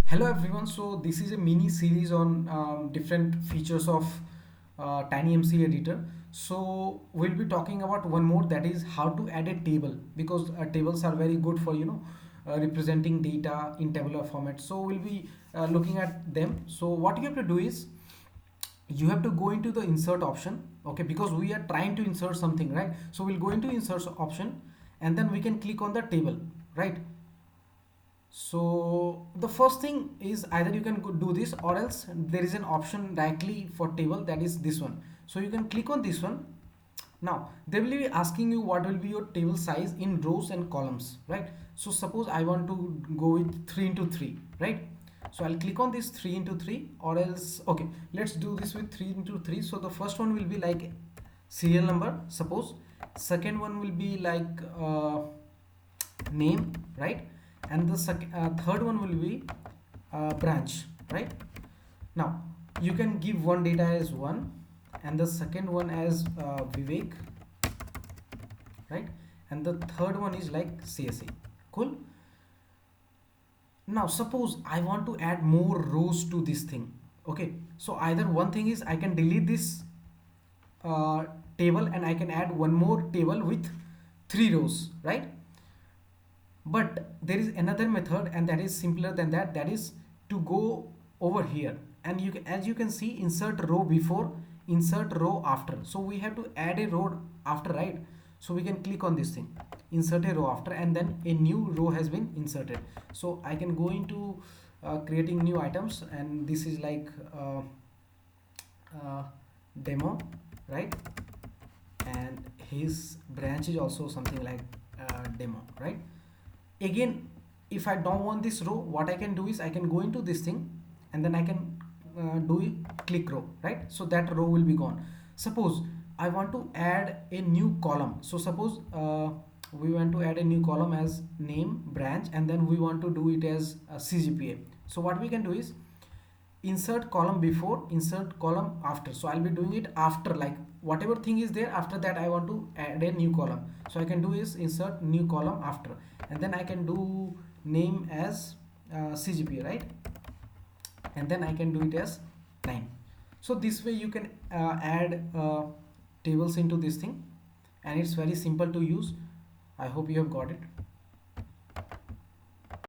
Hello everyone, so this is a mini series on different features of TinyMCE editor. So we'll be talking about one more, that is how to add a table, because tables are very good for representing data in tabular format. So we'll be looking at them. So what you have to do is you have to go into the insert option, okay, because we are trying to insert something, right? So we'll go into insert option and then we can click on the table, right? So the first thing is either you can do this, or else there is an option directly for table, that is this one. So you can click on this one. Now they will be asking you what will be your table size in rows and columns, right? So suppose I want to go with 3 into 3, right? So I'll click on this 3 into 3, or else, okay, let's do this with 3 into 3. So the first one will be like serial number, suppose. Second one will be like name, right? And the third one will be branch, right? Now you can give one data as 1 and the second one as Vivek, right? And the third one is like CSE. Cool. Now suppose I want to add more rows to this thing, okay? So either one thing is I can delete this uh, table and I can add one more table with 3 rows, right? But there is another method, and that is simpler than that, that is to go over here and you can, as you can see, insert row before, insert row after. So we have to add a row after, right? So we can click on this thing, insert a row after, and then a new row has been inserted. So I can go into creating new items, and this is like uh, demo, right? And his branch is also something like demo, right? Again, if I don't want this row, what I can do is I can go into this thing and then I can do it, click row, right? So that row will be gone. Suppose I want to add a new column. So suppose we want to add a new column as name, branch, and then we want to do it as CGPA. So what we can do is insert column before, insert column after. So I'll be doing it after, like whatever thing is there, after that I want to add a new column. So I can do is insert new column after, and then I can do name as CGPA, right? And then I can do it as 9. So this way you can add tables into this thing, and it's very simple to use. I hope you have got it.